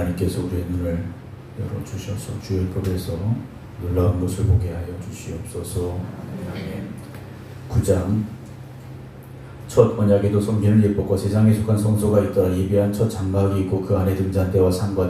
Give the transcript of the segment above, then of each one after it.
하나님께서 우리의 눈을 열어주셔서 주의 율법에서 놀라운 것을 보게 하여 주시옵소서. 아멘. 9장 첫 언약에도 섬기는 율법과 세상에 속한 성소가 있더라. 예비한 첫 장막이 있고 그 안에 등잔대와 상과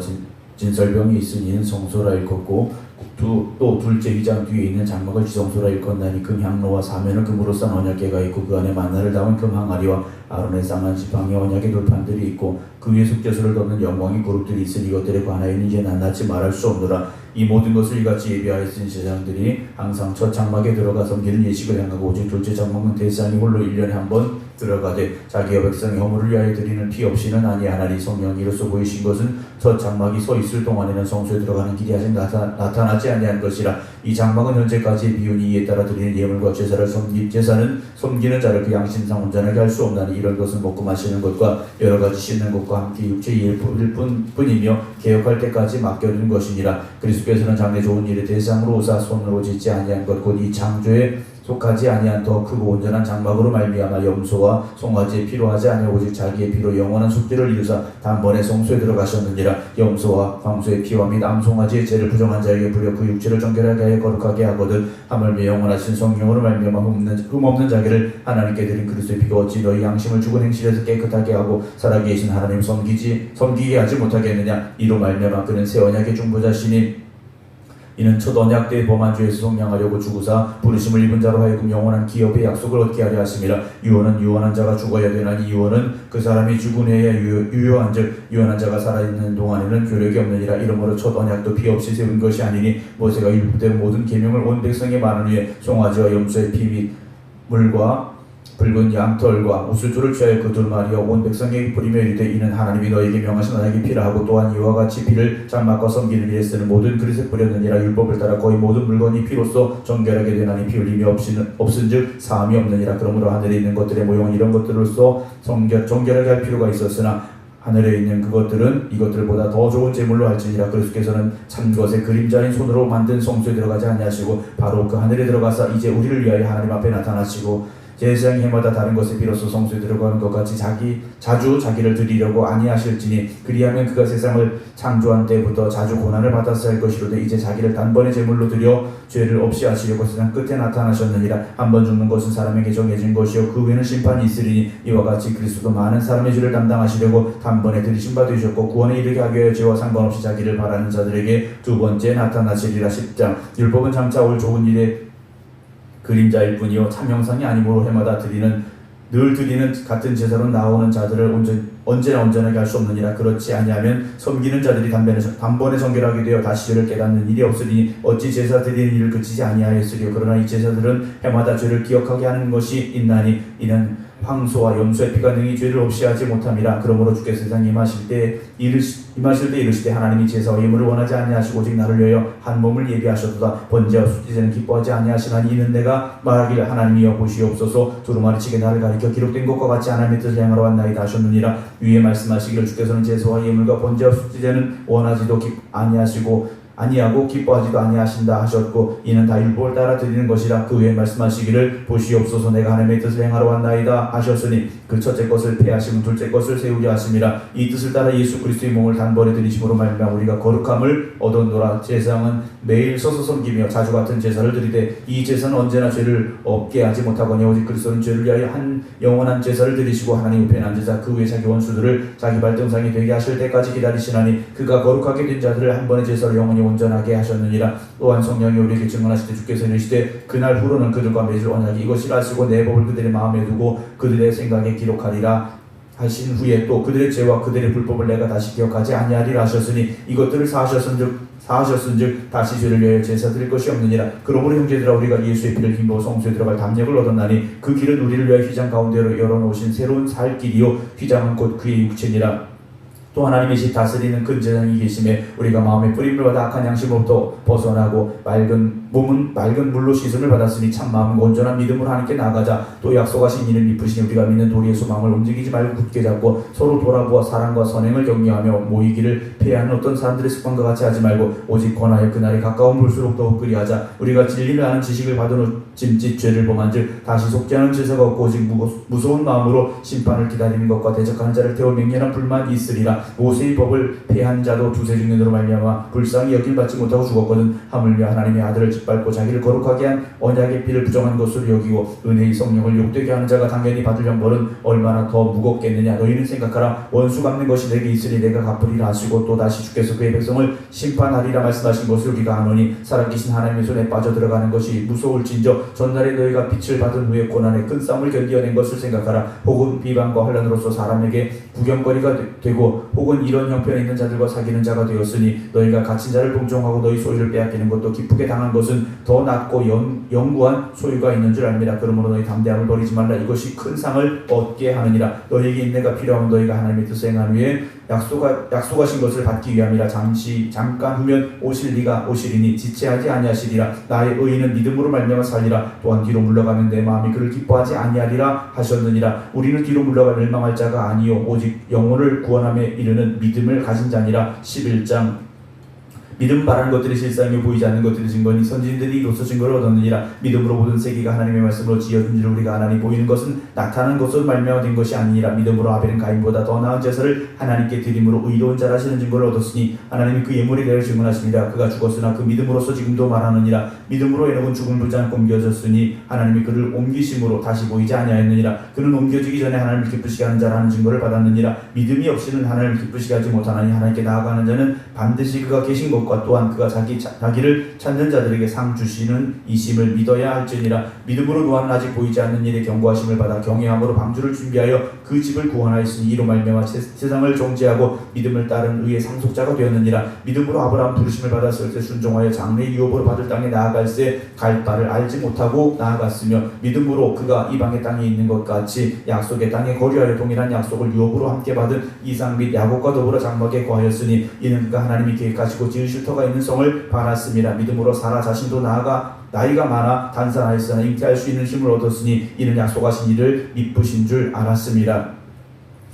진설병이 있으니 이는 성소라 일컫고 또 둘째 휘장 뒤에 있는 장막을 지성소라 일컫나니 금 향로와 사면은 금으로 싼 언약궤가 있고 그 안에 만나를 담은 금 항아리와 아론의 쌍난 지팡이 언약의 돌판들이 있고 그 위에 속죄소를 덮는 영광의 그룹들이 있으니 이것들에 관하여는 이제 낱낱이 말할 수 없노라. 이 모든 것을 이같이 예비하였으니 제사장들이 항상 첫 장막에 들어가 섬기는 예식을 행하고 오직 둘째 장막은 대제사장이 홀로 1년에 한 번 들어가되 자기와 백성의 허물을 위하여 드리는 피 없이는 아니하나니. 성령이 이로써 보이신 것은 첫 장막이 서 있을 동안에는 성소에 들어가는 길이 아직 나타나지 아니한 것이라. 이 장막은 현재까지의 비운이 이에 따라 드리는 예물과 제사를 제사는 섬기는 자를 그 양심상 온전하게 할 수 없나니 이런 것은 먹고 마시는 것과 여러 가지 씻는 것과 함께 육체의 일 뿐이며 개혁할 때까지 맡겨둔 것이니라. 그리스도께서는 장래 좋은 일에 대상으로 오사 손으로 짓지 아니한 것 곧 이 창조에 속하지 아니한 더 크고 온전한 장막으로 말미암아 염소와 송아지에 피로 하지 아니하고 오직 자기의 피로 영원한 속죄를 이루사 단번에 성소에 들어가셨느니라. 염소와 황소의 피와 및 암송아지의 죄를 부정한 자에게 부려 그 육체를 정결하게 하여 거룩하게 하거든 하물며 영원하신 성령으로 말미암아 흠없는 자기를 하나님께 드린 그리스도의 피가 어찌 너희 양심을 죽은 행실에서 깨끗하게 하고 살아계신 하나님 섬기게 하지 못하겠느냐. 이로 말미암아 그는 새 언약의 중보자시니 이는 첫 언약 때의 범한 죄에서 속량하려고 죽으사 부르심을 입은 자로 하여금 영원한 기업의 약속을 얻게 하려 하심이라. 유언은 유언한 자가 죽어야 되나니 유언은 그 사람이 죽은 후에 유효한즉 유언한 자가 살아있는 동안에는 효력이 없느니라. 이러므로 첫 언약도 피 없이 세운 것이 아니니 모세가 율법대로 모든 계명을 온 백성에 말한 후에 송아지와 염소의 피 및 물과 붉은 양털과 우슬초를 취하여 그 두루마리와 온 백성에게 뿌리며 이르되 이는 하나님이 너에게 명하신 언약의 피라 하고 또한 이와 같이 피를 장막과 섬기는 일에 쓰는 모든 그릇에 뿌렸느니라. 율법을 따라 거의 모든 물건이 피로써 정결하게 되나니 피 흘림이 없은즉 사함이 없느니라. 그러므로 하늘에 있는 것들의 모형은 이런 것들로서 정결하게 할 필요가 있었으나 하늘에 있는 그것들은 이것들보다 더 좋은 제물로 할지니라. 그리스도께서는 참 것의 그림자인 손으로 만든 성소에 들어가지 아니하시고 바로 그 하늘에 들어가사 이제 우리를 위하여 하나님 앞에 나타나시고 제사장이 해마다 다른 것에 비로소 성소에 들어가는 것 같이 자주 자기를 드리려고 아니하실지니 그리하면 그가 세상을 창조한 때부터 자주 고난을 받았어야 할 것이로되 이제 자기를 단번에 제물로 드려 죄를 없이 하시려고 세상 끝에 나타나셨느니라. 한번 죽는 것은 사람에게 정해진 것이요 그 후에는 심판이 있으리니 이와 같이 그리스도도 많은 사람의 죄를 담당하시려고 단번에 들이신 바 되셨고 구원에 이르게 하기 위하여 죄와 상관없이 자기를 바라는 자들에게 두 번째 나타나시리라. 10장 율법은 장차 올 좋은 일에 그림자일 뿐이요 참 형상이 아니므로 해마다 늘 드리는 같은 제사로 나오는 자들을 언제나 온전하게 할 수 없느니라. 그렇지 아니하면 섬기는 자들이 단번에 정결하게 되어 다시 죄를 깨닫는 일이 없으니 어찌 제사 드리는 일을 그치지 아니하였으리요. 그러나 이 제사들은 해마다 죄를 기억하게 하는 것이 있나니 이는 황소와 염소의 피가 능히 죄를 없이 하지 못함이라. 그러므로 주께서 세상에 임하실 때 이르시되 하나님이 제사와 예물을 원하지 아니하시고 오직 나를 위하여 한 몸을 예비하셨도다. 번제와 속죄제는 기뻐하지 아니하시나니 이는 내가 말하기를 하나님이여 보시옵소서 두루마리치게 나를 가리켜 기록된 것과 같이 하나님의 뜻을 행하러 왔나이다 하셨느니라. 위에 말씀하시기를 주께서는 제사와 예물과 번제와 속죄제는 원하지도 아니하고 기뻐하지도 아니하신다 하셨고 이는 다 율법을 따라 드리는 것이라. 그 후에 말씀하시기를 보시옵소서 내가 하나님의 뜻을 행하러 왔나이다 하셨으니 그 첫째 것을 폐하시면 둘째 것을 세우려 하심이라. 이 뜻을 따라 예수 그리스도의 몸을 단번에 드리심으로 말미암아 우리가 거룩함을 얻었노라. 제사장은 매일 서서 섬기며 자주 같은 제사를 드리되 이 제사는 언제나 죄를 없게 하지 못하거니 오직 그리스도는 죄를 위하여 한 영원한 제사를 드리시고 하나님 옆에 앉으사 그 후에 자기 원수들을 자기 발등상이 되게 하실 때까지 기다리시나니 그가 거룩하게 된 자들을 한 번의 제사로 영원히 온전하게 하셨느니라. 또한 성령이 우리에게 증언하시되 주께서 이르시되 그날 후로는 그들과 맺을 언약이 이것이라 하시고 내 법을 그들의 마음에 두고 그들의 생각에 기록하리라 하신 후에 또 그들의 죄와 그들의 불법을 내가 다시 기억하지 아니하리라 하셨으니 이것들을 사하셨은즉 다시 죄를 위하여 제사 드릴 것이 없느니라. 그러므로 형제들아 우리가 예수의 피를 힘입어 성소에 들어갈 담력을 얻었나니 그 길은 우리를 위하여 휘장 가운데로 열어놓으신 새로운 살 길이요 휘장은 곧 그의 육체니라. 또 하나님의 집 다스리는 큰 제사장이 계심에 우리가 마음의 뿌림을 받아 악한 양심으로부터 벗어나고 몸은 맑은 물로 씻음을 받았으니 참 마음과 온전한 믿음으로 하나님께 나아가자. 또 약속하신 이는 이쁘시니 우리가 믿는 도리의 소망을 움직이지 말고 굳게 잡고 서로 돌아보아 사랑과 선행을 격려하며 모이기를 폐하는 어떤 사람들의 습관과 같이 하지 말고 오직 권하여 그날이 가까운 볼수록 더욱 그리하자. 우리가 진리를 아는 지식을 받은 후 짐짓 죄를 범한즉 다시 속죄하는 제사가 없고 오직 무서운 마음으로 심판을 기다리는 것과 대적하는 자를 태울 맹렬한 불만이 있으리라. 하였느니라. 모세의 법을 폐한 자도 두세 중년으로 말미암아 불쌍히 여김 받지 못하고 죽었거든. 하물며 하나님의 아들을 짓밟고 자기를 거룩하게 한 언약의 피를 부정한 것으로 여기고 은혜의 성령을 욕되게 하는 자가 당연히 받을 형벌은 얼마나 더 무겁겠느냐. 너희는 생각하라. 원수 갚는 것이 내게 있으니 내가 갚으리라 하시고 또 다시 주께서 그의 백성을 심판하리라 말씀하신 것을 우리가 아노니 살아계신 하나님의 손에 빠져들어가는 것이 무서울진저 전날에 너희가 빛을 받은 후에 고난의 큰 싸움을 견디어낸 것을 생각하라. 혹은 비방과 환난으로서 사람에게 구경거리가 되고 혹은 이런 형편에 있는 자들과 사귀는 자가 되었으니 너희가 갇힌 자를 동정하고 너희 소유를 빼앗기는 것도 기쁘게 당한 것은 더 낫고 영구한 소유가 있는 줄 압니다. 그러므로 너희 담대함을 버리지 말라. 이것이 큰 상을 얻게 하느니라. 너희에게 인내가 필요하면 너희가 하나님의 뜻을 행한 후에 약속하신 것을 받기 위함이라. 잠깐 후면 오실 리가 오시리니 지체하지 아니하시리라. 나의 의인은 믿음으로 말미암아 살리라. 또한 뒤로 물러가면 내 마음이 그를 기뻐하지 아니하리라 하셨느니라. 우리는 뒤로 물러가 멸망할 자가 아니요 오직 영혼을 구원함에 이르는 믿음을 가진 자니라. 11장 믿음 바라는 것들이 실상이요 보이지 않는 것들이 증거니 선지자들이 이로써 증거를 얻었느니라. 믿음으로 모든 세계가 하나님의 말씀으로 지어진 줄 우리가 아나니 보이는 것은 나타나는 것으로 말미암아 된 것이 아니니라. 믿음으로 아벨은 가인보다 더 나은 제사를 하나님께 드림으로 의로운 자라시는 증거를 얻었으니 하나님이 그 예물에 대하여 증언하십니다. 그가 죽었으나 그 믿음으로서 지금도 말하느니라. 믿음으로 에녹은 죽음을 보지 않고 옮겨졌으니 하나님이 그를 옮기심으로 다시 보이지 아니하였느니라. 그는 옮겨지기 전에 하나님을 기쁘시게 하는 자라는 증거를 받았느니라. 믿음이 없이는 하나님을 기쁘시게 하지 못하나니 하나님께 나아가는 자는 반드시 그가 계신 것과 또한 그가 자기를 찾는 자들에게 상 주시는 이심을 믿어야 할지니라. 믿음으로 노아는 아직 보이지 않는 일에 경고하심을 받아 경외함으로 방주를 준비하여 그 집을 구원하였으니 이로 말미암아 세상을 정죄하고 믿음을 따른 의의 상속자가 되었느니라. 믿음으로 아브라함 부르심을 받았을 때 순종하여 장래의 유업으로 받을 땅에 나아갈새 갈 바를 알지 못하고 나아갔으며 믿음으로 그가 이방의 땅에 있는 것 같이 약속의 땅에 거류하여 동일한 약속을 유업으로 함께 받은 이삭 및 야곱과 더불어 장막에 거하였으니 이는 그가 하나님이 계획하시고 지으실 터가 있는 성을 바랐습니다. 믿음으로 사라 자신도 나이가 많아 단산하였으나 잉태할 수 있는 힘을 얻었으니 이는 약속하신 이를 미쁘신 줄 알았습니다.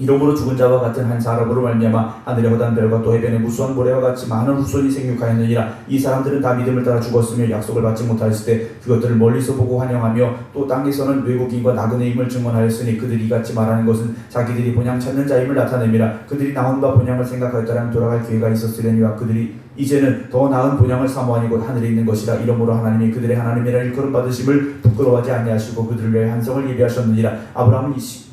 이러므로 죽은 자와 같은 한 사람으로 말미암아 하늘의 허다한 별과 또 해변의 무수한 모래와 같이 많은 후손이 생육하였느니라. 이 사람들은 다 믿음을 따라 죽었으며 약속을 받지 못하였을 때 그것들을 멀리서 보고 환영하며 또 땅에서는 외국인과 나그네임을 증언하였으니 그들이 이같이 말하는 것은 자기들이 본향 찾는 자임을 나타냅니다. 그들이 나온 바 본향을 생각하였다면 돌아갈 기회가 있었으려니와 그들이 이제는 더 나은 본향을 사모하니 곧 하늘에 있는 것이라. 이러므로 하나님이 그들의 하나님이라 일컬음 받으심을 부끄러워하지 아니하시고 그들을 위하여 한 성을 예비하셨느니라.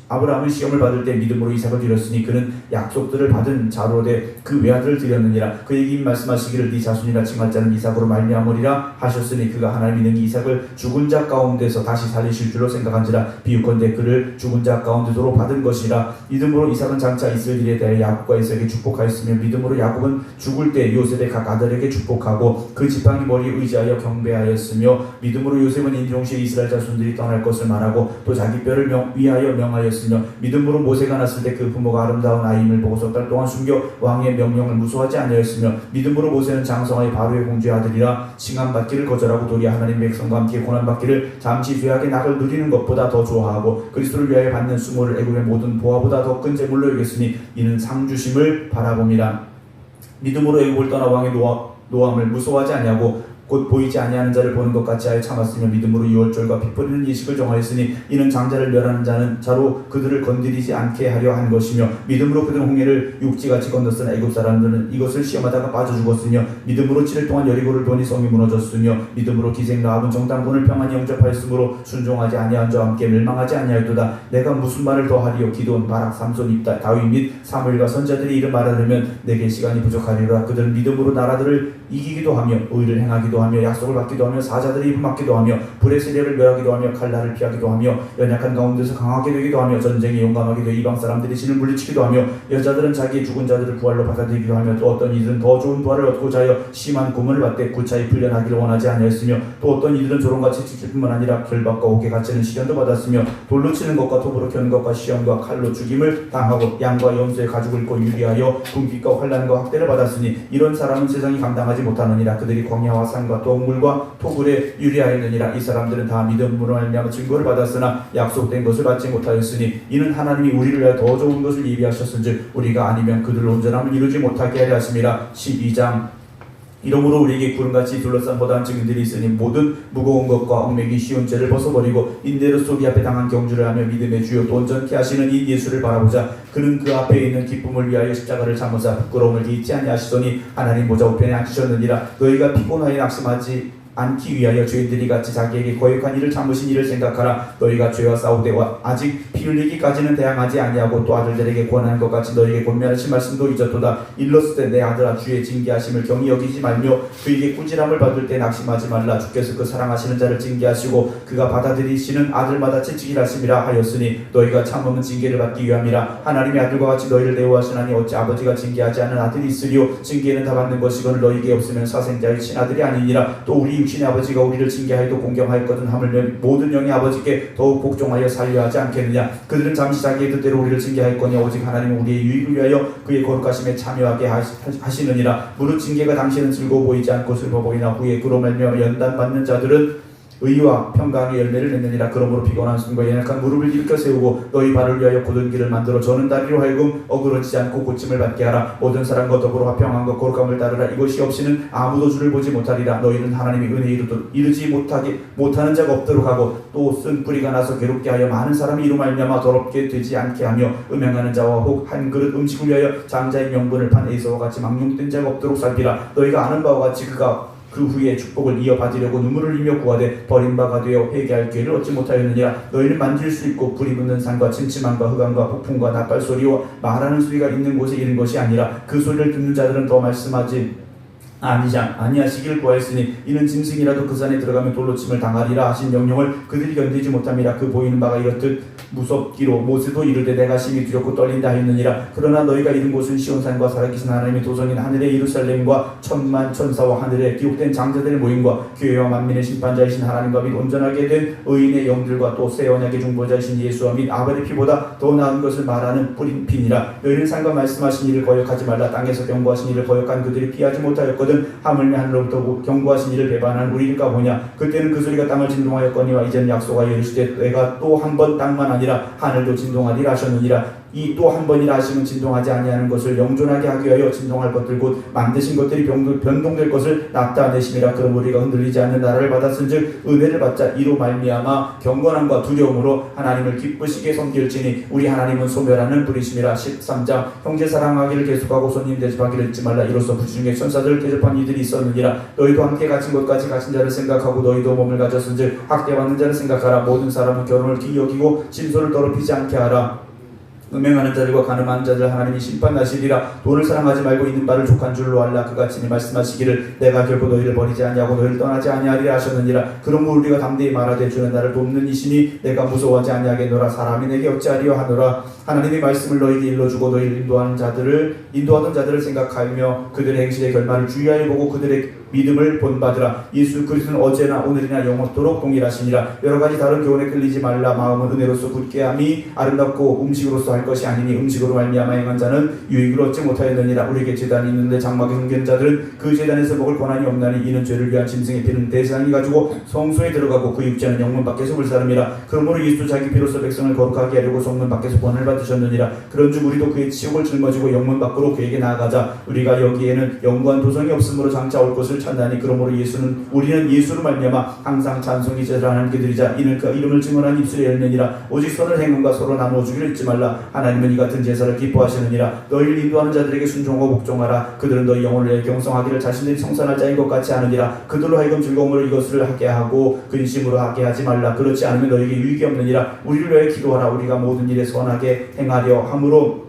아브라함은 시험을 받을 때 믿음으로 이삭을 드렸으니 그는 약속들을 받은 자로 돼 그 외아들을 드렸느니라. 그에게 말씀하시기를 네 자손이라 칭할 자는 이삭으로 말미암으리라 하셨으니 그가 하나님이 능히 이삭을 죽은 자 가운데서 다시 살리실 줄로 생각한지라. 비유컨대 그를 죽은 자 가운데서로 받은 것이라. 믿음으로 이삭은 장차 있을 일에 대해 야곱과 이삭에게 축복하였으며 믿음으로 야곱은 죽을 때 요셉의 각 아들에게 축복하고 그 지팡이 머리에 의지하여 경배하였으며 믿음으로 요셉은 인종시에 이스라엘 자손들이 떠날 것을 말하고 또 자기 뼈를 위하여 명하였으며 믿음으로 모세가 났을 때 그 부모가 아름다운 아이임을 보고 석 달 동안 숨겨 왕의 명령을 무소하지 아니하였으며 믿음으로 모세는 장성하여 바로의 공주의 아들이라 칭함받기를 거절하고 도리어 하나님 백성과 함께 고난받기를 잠시 죄악의 낙을 누리는 것보다 더 좋아하고 그리스도를 위하여 받는 수모를 애굽의 모든 보화보다 더 큰 재물로 여겼으니 이는 상주심을 바라봄이라. 믿음으로 애굽을 떠나 왕의 노함을 무소하지 아니하고 곧 보이지 아니하는 자를 보는 것 같이 하여 참았으며 믿음으로 유월절과 피 뿌리는 예식을 정하였으니 이는 장자를 멸하는 자로 그들을 건드리지 않게 하려 한 것이며 믿음으로 그들은 홍해를 육지같이 건넜으나 애굽 사람들은 이것을 시험하다가 빠져 죽었으며 믿음으로 7일 동안 여리고를 도니 성이 무너졌으며 믿음으로 기생 라합은 정탐꾼을 평안히 영접하였으므로 순종하지 아니한 자와 함께 멸망하지 아니하였도다. 내가 무슨 말을 더하리요. 기드온, 바락, 삼손, 입다, 다윗 및 사무엘과 선자들이 이를 말하려면 내게 시간이 부족하리라. 그들은 믿음으로 나라들을 이기기도 하며 의를 행하기도 하며 약속을 받기도 하며 사자들의 입을 막기도 하며 불의 세력을 멸하기도 하며 칼날을 피하기도 하며 연약한 가운데서 강하게 되기도 하며 전쟁에 용감하게 되어 이방 사람들이 신을 물리치기도 하며 여자들은 자기의 죽은 자들을 부활로 받아들이기도 하며 또 어떤 이들은 더 좋은 부활을 얻고자 하여 심한 고문을 받되 구차히 풀려나기를 원하지 아니하였으며 또 어떤 이들은 조롱같이 지킬 뿐만 아니라 결박과 옥에 갇히는 시련도 받았으며 돌로 치는 것과 톱으로 켜는 것과 시험과 칼로 죽임을 당하고 양과 염소의 가죽을 입고 유리하여 궁핍과 환난과 학대를 받았으니 이런 사람은 세상이 감당하지 못하느니라. 그들이 광야와 산과 동물과 토굴에 유리하였느니라. 이 사람들은 다 믿음으로 말미암아 증거를 받았으나 약속된 것을 받지 못하였으니 이는 하나님이 우리를 위하여 더 좋은 것을 예비하셨은즉 우리가 아니면 그들 온전함을 이루지 못하게 하려 하심이라. 12장 이러므로 우리에게 구름같이 둘러싼 보다한 증인들이 있으니 모든 무거운 것과 얽매기 쉬운 죄를 벗어버리고 인대로 쏘기 앞에 당한 경주를 하며 믿음의 주요 또 온전케 하시는 이 예수를 바라보자. 그는 그 앞에 있는 기쁨을 위하여 십자가를 참으사 부끄러움을 잊지 아니하시더니 하나님 보좌 우편에 앉으셨느니라. 너희가 피곤하여 낙심하지 않기 위하여 죄인들이 같이 자기에게 거역한 일을 참으신 일을 생각하라. 너희가 죄와 싸우되 아직 피 흘리기까지는 대항하지 아니하고 또 아들들에게 권하는 것 같이 너희에게 권면하신 말씀도 잊었도다. 일렀을 때 내 아들아 주의 징계하심을 경히 여기지 말며 그에게 꾸지람을 받을 때 낙심하지 말라. 주께서 그 사랑하시는 자를 징계하시고 그가 받아들이시는 아들마다 채찍질 하심이라 하였으니 너희가 참음은 징계를 받기 위함이라. 하나님의 아들과 같이 너희를 대우하시나니 어찌 아버지가 징계하지 않은 아들이 있으리요. 징계는 다 받는 것이거늘 너희에게 없으면 사생자의 친아들이 아니니라. 또 우리 육신의 아버지가 우리를 징계하여도 공경하였거든 하물며 모든 영의 아버지께 더욱 복종하여 살려 하지 않겠느냐. 그들은 잠시 자기의 뜻대로 우리를 징계하였거니 오직 하나님은 우리의 유익을 위하여 그의 거룩하심에 참여하게 하시느니라. 무릇 징계가 당신은 즐거워 보이지 않고 슬퍼 보이나 후에 그로 말미암아 연단받는 자들은 의와 평강의 열매를 맺느니라. 그러므로 피곤한 손과 연약한 무릎을 일으켜 세우고 너희 발을 위하여 굳은 길을 만들어 저는 다리로 하여금 어그러지지 않고 고침을 받게 하라. 모든 사람과 더불어 화평함과 거룩함을 따르라. 이것이 없이는 아무도 주를 보지 못하리라. 너희는 하나님의 은혜에 이르지 못하는 자가 없도록 하고 또 쓴 뿌리가 나서 괴롭게 하여 많은 사람이 이로 말미암아 더럽게 되지 않게 하며 음행하는 자와 혹 한 그릇 음식을 위하여 장자의 명분을 판 에서와 같이 망령된 자가 없도록 살피라. 너희가 아는 바와 같이 그가 그 후에 축복을 이어받으려고 눈물을 흘리며 구하되 버림바가 되어 회개할 기회를 얻지 못하였느니라. 너희는 만질 수 있고 불이 붙는 산과 침침함과 흑암과 폭풍과 나팔소리와 말하는 소리가 있는 곳에 이른 것이 아니라 그 소리를 듣는 자들은 더 말씀하지 아니하시길 구하였으니 이는 짐승이라도 그 산에 들어가면 돌로 침을 당하리라 하신 명령을 그들이 견디지 못함이라. 그 보이는 바가 이렇듯 무섭기로 모세도 이르되 내가 심히 두렵고 떨린다 하였느니라. 그러나 너희가 이른 곳은 시온산과 살아계신 하나님의 도성인 하늘의 예루살렘과 천만 천사와 하늘에 기록된 장자들의 모임과 교회와 만민의 심판자이신 하나님과 및 온전하게 된 의인의 영들과 또 새 언약의 중보자이신 예수와 및 아벨의 피보다 더 나은 것을 말하는 뿌린 피니라. 너희는 산과 말씀하신 일을 거역하지 말라. 땅에서 경고하신 일을 거역한 그들이 피하지 못하였거든 하물며 하늘로부터 경고하신 일을 배반한 우리가 보냐. 그때는 그 소리가 땅을 진동하였거니와 이제는 약속하여 이르시되 내가 또 한 번 땅만 아니라 하늘도 진동하리라 하셨느니라. 이 또 한 번이라 하시면 진동하지 아니하는 것을 영존하게 하기 위하여 진동할 것들 곧 만드신 것들이 변동될 것을 나타내심이라. 그럼 우리가 흔들리지 않는 나라를 받았은즉 은혜를 받자. 이로 말미암아 경건함과 두려움으로 하나님을 기쁘시게 섬길지니 우리 하나님은 소멸하는 분이심이라. 13장 형제 사랑하기를 계속하고 손님 대접하기를 잊지 말라. 이로써 부중에 천사들을 대접한 이들이 있었느니라. 너희도 함께 갇힌 것까지 갇힌 자를 생각하고 너희도 몸을 가졌은즉 학대받는 자를 생각하라. 모든 사람은 결혼을 기이 여기고 진소를 더럽히지 않게 하라. 음행하는 자들과 간음하는 자들 하나님이 심판하시리라. 돈을 사랑하지 말고 있는 바를 족한 줄로 알라. 그가 친히 말씀하시기를 내가 결코 너희를 버리지 아니하고 너희를 떠나지 아니하리라 하셨느니라. 그러므로 우리가 담대히 말하되 주는 나를 돕는 이시니 내가 무서워하지 아니하겠노라. 사람이 내게 어찌하리요 하노라. 하나님의 말씀을 너희에게 일러주고 너희를 인도하던 자들을 생각하며 그들의 행실의 결말을 주의하여 보고 그들의 믿음을 본받으라. 예수 그리스도는 어제나 오늘이나 영원토록 동일하시니라. 여러가지 다른 교훈에 끌리지 말라. 마음은 은혜로서 굳게 함이 아름답고 음식으로서 할 것이 아니니 음식으로 말미암아 행한 자는 유익을 얻지 못하였느니라. 우리에게 제단이 있는데 장막에 숨긴 자들은 그 제단에서 먹을 권한이 없나니 이는 죄를 위한 짐승의 피는 대상이 가지고 성소에 들어가고 그 육체는 영문 밖에서 불사름이라. 그러므로 예수 자기 피로서 백성을 거룩하게 하려고 성문 밖에서 권한을 받으셨느니라. 그런즉 우리도 그의 치욕을 짊어지고 영문 밖으로 그에게 나아가자. 우리가 여기에는 영구한 도성이 없으므로 장차 올 것을 찾나니 그러므로 우리는 예수로 말미암아 항상 찬송이 제를 하나님께 드리자. 이는 그 이름을 증언한 입술이 열매니라. 오직 선을 행함과 서로 나누어 주기를 잊지 말라. 하나님은 이 같은 제사를 기뻐하시느니라. 너희를 인도하는 자들에게 순종하고 복종하라. 그들은 너희 영혼을 위해 경성하기를 자신들이 성산할 자인 것 같이 하느니라. 그들로 하여금 즐거움으로 이것을 하게 하고 근심으로 하게 하지 말라. 그렇지 않으면 너희에게 유익이 없느니라. 우리를 위하여 기도하라. 우리가 모든 일에 선하게 행하려 함으로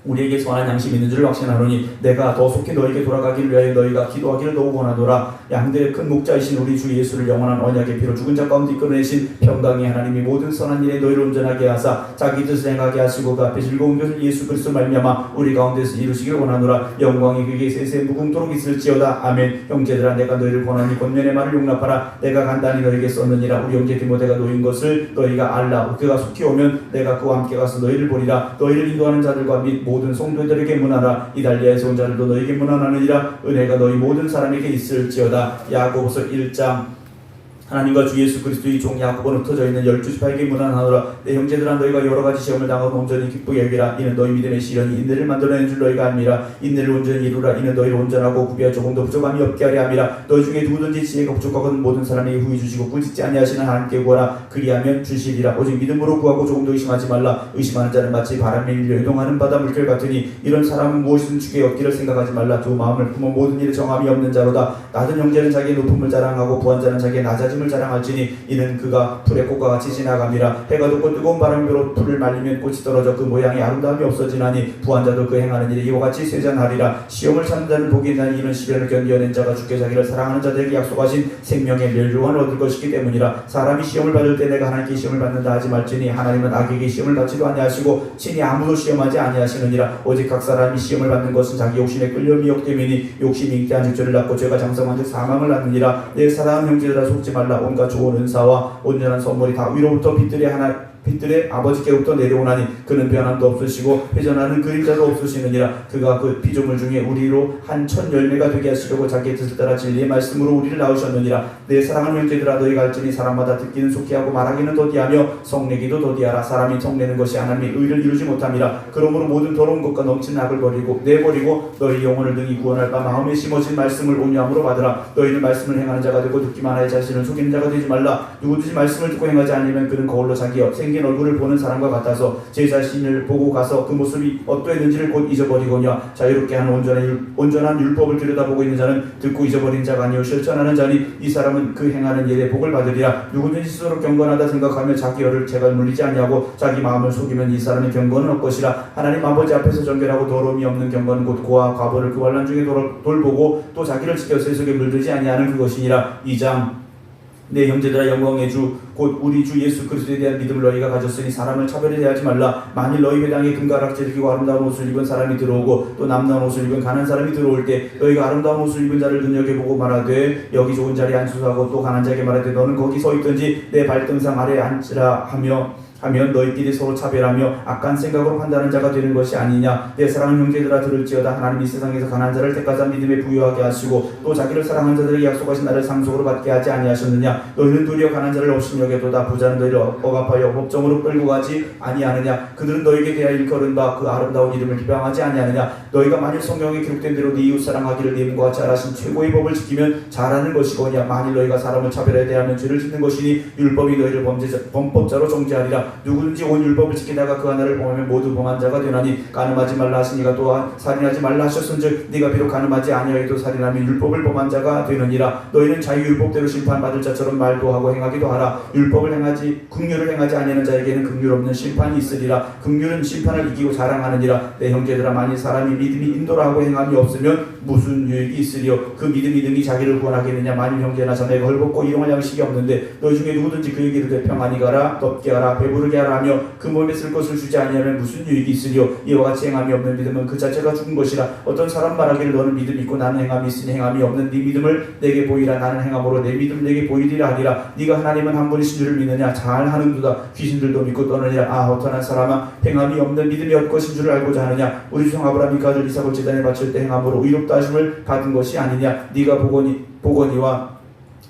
우리에게 선한 양심이 있는 줄 확신하노니 내가 더 속히 너희에게 돌아가기를 위하여 너희가 기도하기를 더욱 원하노라. 양들의 큰 목자이신 우리 주 예수를 영원한 언약의 피로 죽은 자 가운데 이끌어내신 평강의 하나님이 모든 선한 일에 너희를 온전하게 하사 자기 뜻을 행하게 하시고 그 앞에 즐거운 것을 예수 그리스도 말미암아 우리 가운데서 이루시기를 원하노라. 영광이 그에게 세세 무궁토록 있을지어다. 아멘. 형제들아 내가 너희를 권하니 권면의 말을 용납하라. 내가 간단히 너희에게 썼느니라. 우리 형제 디모데가 놓인 것을 너희가 알라. 그가 속히 오면 내가 그와 함께 가서 너희를 보리라. 너희를 인도하는 자들과 및 모든 성도들에게 문하라. 이달리아에서 온 자들도 너희에게 문안하느니라. 은혜가 너희 모든 사람에게 있을지어다. 야고보서 1장 하나님과 주 예수 그리스도의 종 야고보는 흩어져 있는 12지파에게 문안하노라. 내 형제들아 너희가 여러가지 시험을 당하고 온전히 기쁘게 여기라. 이는 너희 믿음의 시련이 인내를 만들어낸 줄 너희가 압니다. 인내를 온전히 이루라. 이는 너희를 온전하고 구비하 조금도 부족함이 없게 하려 함이라. 너희 중에 누구든지 지혜가 부족하거든 모든 사람에게 후히 주시고 꾸짖지 아니하시는 하나님께 구하라. 그리하면 주시리라. 오직 믿음으로 구하고 조금도 의심하지 말라. 의심하는 자는 마치 바람에 밀려 이동하는 바다 물결 같으니 이런 사람은 무엇이든 주께 얻기를 생각하지 말라. 두 마음을 품어 모든 일에 정함이 없는 자로다. 낮은 형제는 자기의 높음을 자랑하고 부한 자는 자기의 낮아짐을 자랑할지니 이는 그가 풀의 꽃과 같이 지나갑니다. 해가 돋고 뜨거운 바람이 불어 풀을 말리면 꽃이 떨어져 그 모양이 아름다움이 없어지나니 부한 자도 그 행하는 일이 이와 같이 쇠잔하리라. 시험을 참는 자는 복이 있나니 이는 시련을 견디어낸 자가 주께 자기를 사랑하는 자들에게 약속하신 생명의 멸류관을 얻을 것이기 때문이라. 사람이 시험을 받을 때 내가 하나님께 시험을 받는다 하지 말지니 하나님은 악에게 시험을 받지도 아니하시고 친히 아무도 시험하지 아니하시느니라. 오직 각 사람이 시험을 받는 것은 자기 욕심에 끌려 미혹 때문이니 욕심이 잉태한 육체를 낳고 죄가 장성한 즉 사망을 낳느니라. 내 사랑하는 형제들아 속지 말라. 온갖 좋은 은사와 온전한 선물이 다 위로부터 빛들의 아버지께로부터 내려오나니 그는 변함도 없으시고 회전하는 그림자도 없으시느니라. 그가 그 피조물 중에 우리로 한 천 열매가 되게 하시려고 자기의 뜻을 따라 진리의 말씀으로 우리를 낳으셨느니라. 내 사랑하는 형제들아 너희가 알지니 사람마다 듣기는 속히하고 말하기는 더디하며 성내기도 더디하라. 사람이 성내는 것이 하나님의 의를 이루지 못함이라. 그러므로 모든 더러운 것과 넘치는 악을 내버리고 너희 영혼을 능히 구원할 바 마음에 심어진 말씀을 온유함으로 받으라. 너희는 말씀을 행하는 자가 되고 듣기만 하여 자신을 속이는 자가 되지 말라. 누구든지 말씀을 듣고 행하지 않으면 그는 거울로 자기 생긴 얼굴을 보는 사람과 같아서 제 자신을 보고 가서 그 모습이 어떠했는지를 곧 잊어버리거니와 자유롭게 하는 온전한 율법을 들여다보고 있는 자는 듣고 잊어버린 자가 아니요 실천하는 자니 이 사람은 그 행하는 일에 복을 받으리라. 누구든지 스스로 경건하다 생각하며 자기 열을 제가 물리지 아니하고 자기 마음을 속이면 이 사람의 경건은 없것이라. 하나님 아버지 앞에서 정결하고 더러움이 없는 경건은 곧 고와 과부를 그 환난 중에 돌보고 또 자기를 지켜 세속에 물들지 아니하는 그것이니라. 2장 내 형제들아 영광의 주 곧 우리 주 예수 그리스도에 대한 믿음을 너희가 가졌으니 사람을 차별에 대하지 말라. 만일 너희 회당에 금가락지를 끼고 아름다운 옷을 입은 사람이 들어오고 또 남다운 옷을 입은 가난 사람이 들어올 때 너희가 아름다운 옷을 입은 자를 눈여겨보고 말하되 여기 좋은 자리에 앉으소서 또 가난 자에게 말하되 너는 거기 서 있든지 내 발등상 아래에 앉으라 하면 너희끼리 서로 차별하며 악한 생각으로 판단하는 자가 되는 것이 아니냐. 내 사랑하는 형제들아 들을지어다. 하나님이 세상에서 가난한 자를 택하사 믿음에 부유하게 하시고 또 자기를 사랑하는 자들에게 약속하신 나를 상속으로 받게 하지 아니하셨느냐. 너희는 도리어 가난한 자를 없인 여겨도다. 부자는 너희를 억압하여 법정으로 끌고 가지 아니하느냐. 그들은 너희에게 대하여 일컬은 바 그 아름다운 이름을 비방하지 아니하느냐. 너희가 만일 성경에 기록된 대로 네 이웃 사랑하기를 네 몸과 같이 알아신 최고의 법을 지키면 잘하는 것이거니와 만일 너희가 사람을 차별하여 대하면 죄를 짓는 것이니 율법이 너희를 범법자로 정죄하리라. 누구든지 온 율법을 지키다가 그 하나를 범하면 모두 범한 자가 되나니 간음하지 말라 하시니가 또한 살인하지 말라 하셨은즉 네가 비록 간음하지 아니하여도 살인하면 율법을 범한 자가 되느니라. 너희는 자유율법대로 심판받을 자처럼 말도 하고 행하기도 하라. 긍휼을 행하지 아니하는 자에게는 긍휼 없는 심판이 있으리라. 긍휼은 심판을 이기고 자랑하느니라. 내 형제들아 만일 사람이 믿음이 인도라 하고 행함이 없으면 무슨 유익이 있으리요. 그 믿음이 능히 자기를 구원하겠느냐. 만일 형제나 자매가 헐벗고 일용할 양식이 없는데 너희 중에 누구든지 그에게 이르되 평안히 가라 덥게 하라 배부르게 하라 하며 그 몸에 쓸 것을 주지 아니하면 무슨 유익이 있으리요. 이와 같이 행함이 없는 믿음은 그 자체가 죽은 것이라. 어떤 사람 말하기를 너는 믿음이 있고 나는 행함이 있으니 행함이 없는 네 믿음을 내게 보이라. 나는 행함으로 내 믿음 내게 보이리라 하리라. 네가 하나님은 한 분이신 줄을 믿느냐. 잘하는도다. 귀신들도 믿고 떠느니라. 아 어떠한 사람아 행함이 없는 믿음이 엇것인 줄을 알고자 하느냐. 우리 조상 아브라함이 그 아들 이삭을 제단에 바칠 때 행함으로 의롭다 하심을 받은 것이 아니냐. 네가 보거니와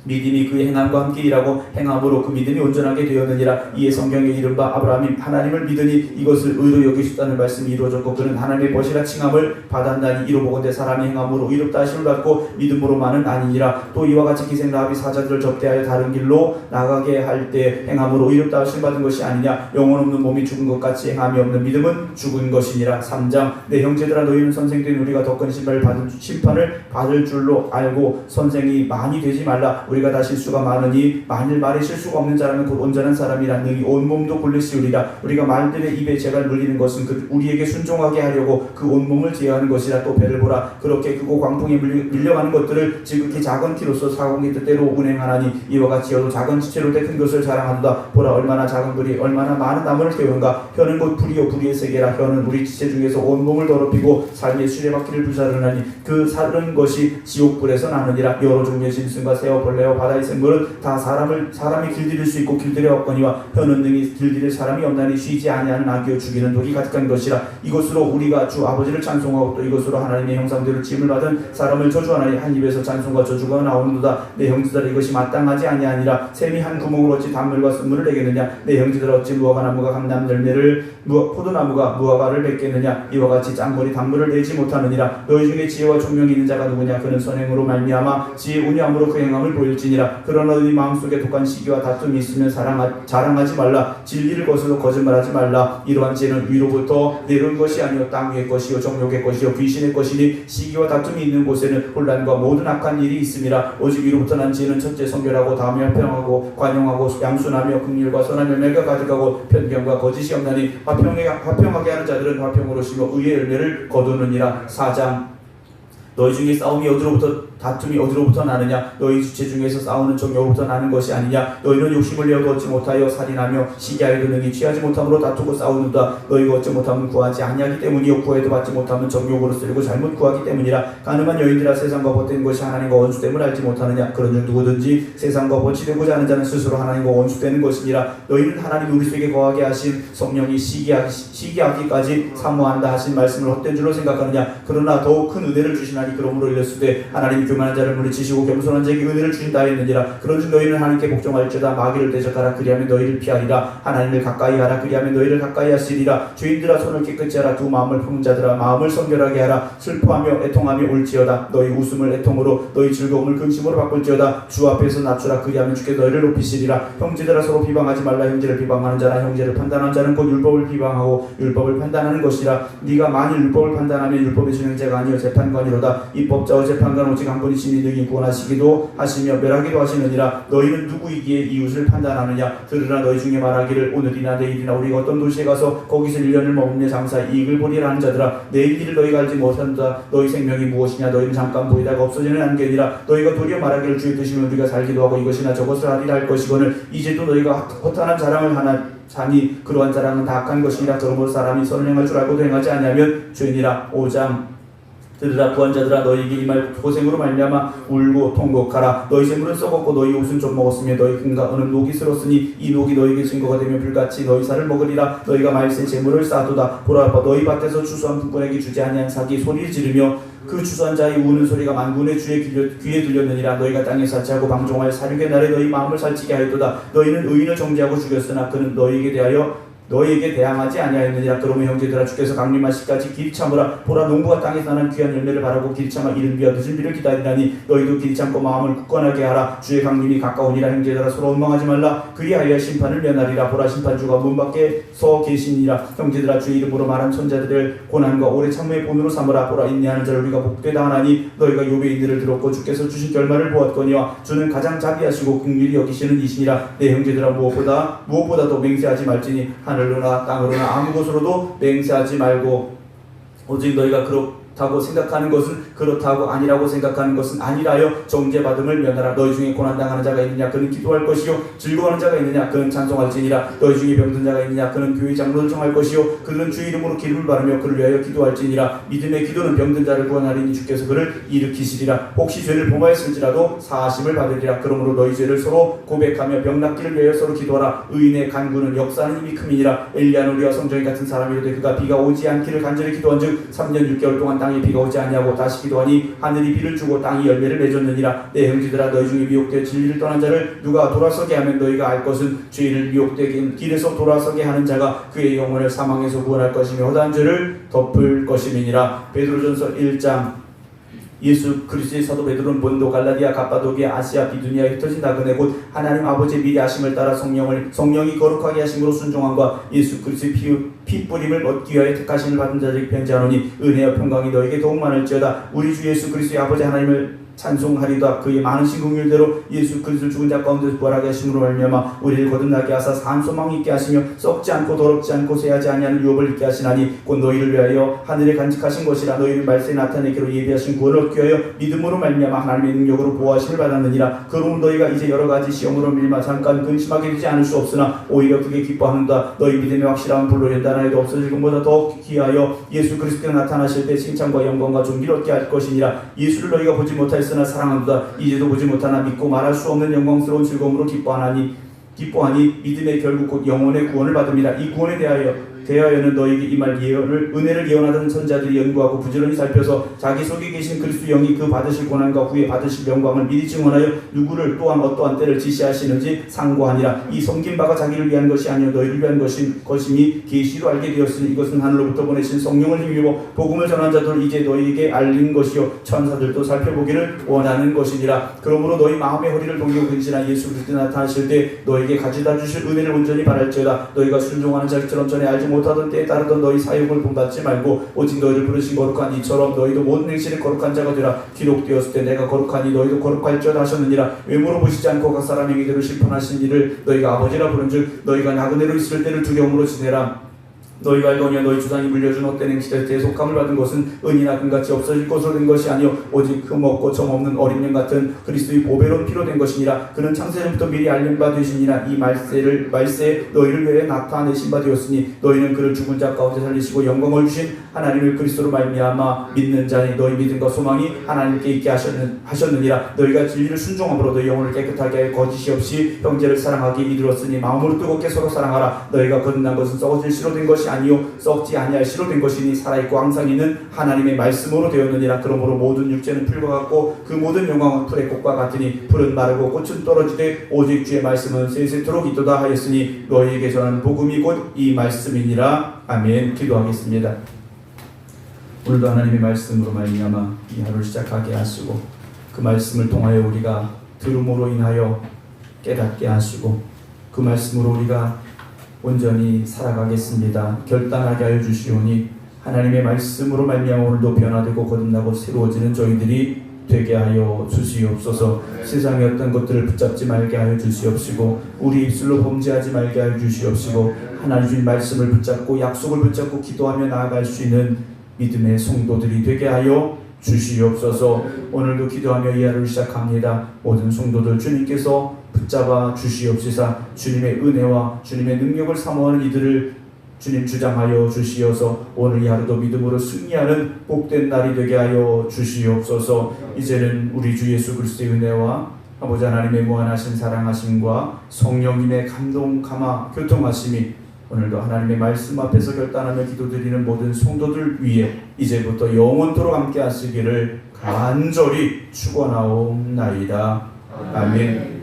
믿음이 그의 행함과 함께 일하고 행함으로 그 믿음이 온전하게 되었느니라. 이에 성경에 이른바 아브라함이 하나님을 믿으니 이것을 의로 여기셨다는 말씀이 이루어졌고 그는 하나님의 벗이라 칭함을 받았나니 이로 보건대 사람이 행함으로 의롭다 하심을 받고 믿음으로만은 아니니라. 또 이와 같이 기생 라합이 사자들을 접대하여 다른 길로 나가게 할 때 행함으로 의롭다 하심을 받은 것이 아니냐. 영혼 없는 몸이 죽은 것 같이 행함이 없는 믿음은 죽은 것이니라. 3장 내 형제들아 너희는 선생된 우리가 더 큰 심판을 받을 줄로 알고 선생이 많이 되지 말라. 우리가 다 실수가 많으니 만일 말에 실수가 없는 자라면 곧 온전한 사람이라. 능히 온몸도 굴리시우리라. 우리가 말들의 입에 재갈 물리는 것은 우리에게 순종하게 하려고 그 온몸을 제어하는 것이라. 또 배를 보라. 그렇게 크고 광풍에 밀려가는 것들을 지극히 작은 키로서 사공의 뜻대로 운행하나니 이와 같이여도 작은 지체로 된 큰 것을 자랑한다. 보라 얼마나 작은 불이 얼마나 많은 나무를 태우는가. 혀는 곧 불이요 불의 세계라. 혀는 우리 지체 중에서 온몸을 더럽히고 삶의 수레바퀴를 불사르나니 그 사른 것이 지옥불에서 나느니라. 여러 종류의 짐승과 새와 벌레와 하여 바다의 생물은 다 사람이 길들일 수 있고 길들여 왔거니와 혀는 등이 길들일 사람이 없나니 쉬지 아니하는 악이요 죽이는 독이 가득한 것이라. 이것으로 우리가 주 아버지를 찬송하고 또 이것으로 하나님의 형상대로 지음을 받은 사람을 저주하나니 한 입에서 찬송과 저주가 나오는도다. 내 형제들아 이것이 마땅하지 아니하니라. 샘이 한 구멍으로 어찌 단물과 쓴물을 내겠느냐. 내 형제들아 어찌 무화과나무가 감람 열매를 포도나무가 무화과를 맺겠느냐. 이와 같이 짠물이 단물을 내지 못하느니라. 너희 중에 지혜와 총명이 있는 자가 누구냐. 그는 선행으로 말미암아 지혜 운유함으로 그 행함을 보일지니라. 그러나 너희 마음속에 독한 시기와 다툼이 있으면 자랑하지 말라. 진리를 거스러 거짓말하지 말라. 이러한 지혜는 위로부터 내려온 것이 아니요 땅 위의 것이요 정욕의 것이요 귀신의 것이니 시기와 다툼이 있는 곳에는 혼란과 모든 악한 일이 있음이라. 오직 위로부터 난 지혜는 첫째 성결하고 다음에 화평하고 관용하고 양순하며 긍휼과 선한 열매가 가득하고 편견과 거짓이 없나니 화평하게 하는 자들은 화평으로 심어 의의 열매를 거두느니라. 4장. 너희 중에 싸움이 어디로부터 다툼이 어디로부터 나느냐. 너희 주체 중에서 싸우는 정욕으로부터 나는 것이 아니냐. 너희는 욕심을 내어 얻지 못하여 살인하며 시기하여도 능히 취하지 못함으로 다투고 싸우는다. 너희가 얻지 못하면 구하지 아니하기 때문이요 구해도 받지 못하면 정욕으로 쓰려고 잘못 구하기 때문이라. 가늠한 여인들아 세상과 벗된 것이 하나님과 원수됨을 알지 못하느냐. 그런즉 누구든지 세상과 벗치되고자 하는 자는 스스로 하나님과 원수되는 것이니라. 너희는 하나님 우리 속에 거하게 하신 성령이 시기하기까지 사모한다 하신 말씀을 헛된 줄로 생각하느냐. 그러나 더욱 큰 은혜를 주시나니 그러므로 이르시되 하나님 교만한 자를 물리치시고 겸손한 자에게 은혜를 주신다 했느니라. 그런즉 너희는 하나님께 복종할지어다. 마귀를 대적하라 그리하면 너희를 피하리라. 하나님을 가까이 하라 그리하면 너희를 가까이 하시리라. 주인들아 손을 깨끗이 하라. 두 마음을 품은 자들아 마음을 성결하게 하라. 슬퍼하며 애통하며 울지어다. 너희 웃음을 애통으로 너희 즐거움을 근심으로 바꿀지어다. 주 앞에서 낮추라 그리하면 주께 너희를 높이시리라. 형제들아 서로 비방하지 말라. 형제를 비방하는 자나 형제를 판단하는 자는 곧 율법을 비방하고 율법을 판단하는 것이라. 네가 만일 율법을 판단하면 율법의 준행자가 아니요 재판관이로다. 입법자와 재판관 오직 한 분이시니 능히 구원하시기도 하시며 멸하기도 하시느니라. 너희는 누구이기에 이웃을 판단하느냐. 들으라. 너희 중에 말하기를 오늘이나 내일이나 우리가 어떤 도시에 가서 거기서 1년을 머물며 장사 이익을 보리라 하는 자들아 내일 일을 너희가 알지 못한다. 너희 생명이 무엇이냐. 너희는 잠깐 보이다가 없어지는 안개니라. 너희가 도리어 말하기를 주의 뜻이면 우리가 살기도 하고 이것이나 저것을 하리라 할 것이거늘 이제도 너희가 허탄한 자랑을 하니 그러한 자랑은 다 악한 것이니라. 그러므로 사람이 선을 행할 줄 알고도 행하지 아니하면 죄니라. 5장. 들으라. 부한자들아 너희에게 이 말 고생으로 말미암아 울고 통곡하라. 너희 재물은 썩었고 너희 옷은 좀 먹었으며 너희 금과 은은 녹이 슬었으니 이 녹이 너희에게 증거가 되며 불같이 너희 살을 먹으리라. 너희가 말세 재물을 쌓도다. 보라 너희 밭에서 추수한 분꾼에게 주지 아니한 사기 소리를 지르며 그 추수한 자의 우는 소리가 만군의 주의 귀에 들렸느니라. 너희가 땅에 사치하고 방종하여 사륙의 날에 너희 마음을 살찌게 하였도다. 너희는 의인을 정죄하고 죽였으나 그는 너희에게 대항하지 아니하였느니라. 그러므로 형제들아 주께서 강림하시기까지 길 참으라. 보라 농부가 땅에서 나는 귀한 열매를 바라고 길 참아 이른 비와 늦은 비를 기다리라니 너희도 길 참고 마음을 굳건하게 하라. 주의 강림이 가까우니라. 형제들아 서로 원망하지 말라. 그리하여 심판을 면하리라. 보라 심판주가 문 밖에 서 계시니라. 형제들아 주의 이름으로 말한 천자들을 고난과 오래 참음의 본으로 삼으라. 보라 인내하는 자를 우리가 복되다 하나니 너희가 욥의 인들을 들었고 주께서 주신 결말을 보았거니와 주는 가장 자비하시고 긍휼히 여기시는 이시니라. 내 형제들아 무엇보다도 맹세하지 말지니 하늘로나 땅으로나 아무 곳으로도 맹세하지 말고 오직 너희가 그렇다고 생각하는 것은 그렇다고 아니라고 생각하는 것은 아니라여 정죄받음을 면하라. 너희 중에 고난당하는 자가 있느냐. 그는 기도할 것이요 즐거워하는 자가 있느냐. 그는 찬송할지니라. 너희 중에 병든 자가 있느냐. 그는 교회 장로를 청할 것이요 그들은 주 이름으로 기름을 바르며 그를 위하여 기도할지니라. 믿음의 기도는 병든 자를 구원하리니 주께서 그를 일으키시리라. 혹시 죄를 범하였을지라도 사하심을 받으리라. 그러므로 너희 죄를 서로 고백하며 병 낫기를 위하여 서로 기도하라. 의인의 간구는 역사하는 힘이 큼이니라. 엘리야는 우리와 성정이 같은 사람이로되 그가 비가 오지 않기를 간절히 기도한즉 3년 6개월 동안 땅에 비가 오지 아니하고 다시 기도하니 하늘이 비를 주고 땅이 열매를 맺었느니라. 내 형제들아 너희 중에 미혹되어 진리를 떠난 자를 누가 돌아서게 하면 너희가 알 것은 죄를 미혹되게 길에서 돌아서게 하는 자가 그의 영혼을 사망에서 구원할 것이며 허다한 죄를 덮을 것임이니라. 베드로전서 1장. 예수 그리스도의 사도 베드로는 본도 갈라디아 갑바도기아 아시아 비두니아에 흩어진 나그네 곧 하나님 아버지의 미리 하심을 따라 성령이 거룩하게 하심으로 순종함과 예수 그리스도의 피 뿌림을 얻기 위하여 택하심을 받은 자들에게 편지하노니 은혜와 평강이 너에게 더욱 많을지어다. 우리 주 예수 그리스도의 아버지 하나님을 찬송하리다. 그의 많으신 긍휼대로 예수 그리스도를 죽은 자 가운데서 부활하게 하심으로 말미암아 우리를 거듭나게 하사 산 소망 있게 하시며 썩지 않고 더럽지 않고 쇠하지 아니하는 유업을 있게 하시나니 곧 너희를 위하여 하늘에 간직하신 것이라. 너희를 말세에 나타내기로 예비하신 구원을 얻기 위하여 믿음으로 말미암아 하나님의 능력으로 보호하심을 받았느니라. 그러므로 너희가 이제 여러 가지 시험으로 밀마 잠깐 근심하게 되지 않을 수 없으나 오히려 그게 기뻐하는다. 너희 믿음의 확실함은 불로 연단하며 나라에도 없어질 것보다 더 귀하여 예수 그리스도가 나타나실 때 칭찬과 영광과 존귀를 얻게 할 것이니라. 예수를 너희가 보지 못하였으나 사랑한도다. 이제도 보지 못하나 믿고 말할 수 없는 영광스러운 즐거움으로 기뻐하니 믿음의 결국 곧 영혼의 구원을 받음이라. 이 구원에 대하여는 너희에게 임할 예언을 은혜를 예언하던 선자들이 연구하고 부지런히 살펴서 자기 속에 계신 그리스도 영이 그 받으실 고난과 후에 받으실 영광을 미리 증언하여 누구를 또한 어떠한 때를 지시하시는지 상고하니라. 이 섬긴 바가 자기를 위한 것이 아니요 너희를 위한 것임이 계시로 알게 되었으니 이것은 하늘로부터 보내신 성령을 힘입어 복음을 전한 자들 이제 너희에게 알린 것이요 천사들도 살펴보기를 원하는 것이니라. 그러므로 너희 마음의 허리를 동이고 근신한 예수 그리스도 나타나실 때 너희에게 가져다 주실 은혜를 온전히 바랄지어다. 너희가 순종하는 자들처럼 전에 알지 못하던 때에 따르던 너희 사욕을 본받지 말고 오직 너희를 부르신 거룩한 이처럼 너희도 모든 행실에 거룩한 자가 되라. 기록되었을 때 내가 거룩하니 너희도 거룩할지어다 하셨느니라. 외모로 보시지 않고 각 사람 행위대로 심판하신 이를 너희가 아버지라 부른즉 너희가 나그네로 있을 때를 두려움으로 지내라. 너희가 알거니와 너희 조상이 물려준 헛된 행실에 대속함을 받은 것은 은이나 금같이 없어질 것으로 된 것이 아니요 오직 흠없고 점없는 어린 양 같은 그리스도의 보배로운 피로 된 것이니라. 그는 창세전부터 미리 알린 바 되시니라. 이 말세에 너희를 위해 나타내신 바 되었으니 너희는 그를 죽은 자 가운데 살리시고 영광을 주신 하나님을 그리스도로 말미암아 믿는 자니 너희 믿음과 소망이 하나님께 있게 하셨느니라. 너희가 진리를 순종함으로 너희 영혼을 깨끗하게 하여 거짓이 없이 형제를 사랑하기 이르렀으니 마음으로 뜨겁게 서로 사랑하라. 너희가 거듭난 것은 썩어질 씨로 된 것이 아니요 썩지 아니할 씨로 된 것이니 살아있고 항상 있는 하나님의 말씀으로 되었느니라. 그러므로 모든 육체는 풀과 같고 그 모든 영광은 풀의 꽃과 같으니 풀은 마르고 꽃은 떨어지되 오직 주의 말씀은 세세토록 있도다 하였으니 너희에게 전하는 복음이 곧 이 말씀이니라. 아멘. 기도하겠습니다. 오늘도 하나님의 말씀으로 말미암아 이 하루를 시작하게 하시고 그 말씀을 통하여 우리가 들음으로 인하여 깨닫게 하시고 그 말씀으로 우리가 온전히 살아가겠습니다. 결단하게 하여 주시오니 하나님의 말씀으로 말미암아 오늘도 변화되고 거듭나고 새로워지는 저희들이 되게 하여 주시옵소서. 세상의 어떤 것들을 붙잡지 말게 하여 주시옵시고 우리 입술로 범죄하지 말게 하여 주시옵시고 하나님 주신 말씀을 붙잡고 약속을 붙잡고 기도하며 나아갈 수 있는 믿음의 성도들이 되게 하여 주시옵소서. 오늘도 기도하며 이 하루를 시작합니다. 모든 성도들 주님께서 붙잡아 주시옵시사 주님의 은혜와 주님의 능력을 사모하는 이들을 주님 주장하여 주시어서 오늘 이 하루도 믿음으로 승리하는 복된 날이 되게 하여 주시옵소서. 이제는 우리 주 예수 그리스도의 은혜와 아버지 하나님의 무한하신 사랑하심과 성령님의 감동 감화 교통하심이 오늘도 하나님의 말씀 앞에서 결단하며 기도드리는 모든 성도들 위해 이제부터 영원토록 함께 하시기를 간절히 축원하옵나이다. 아멘.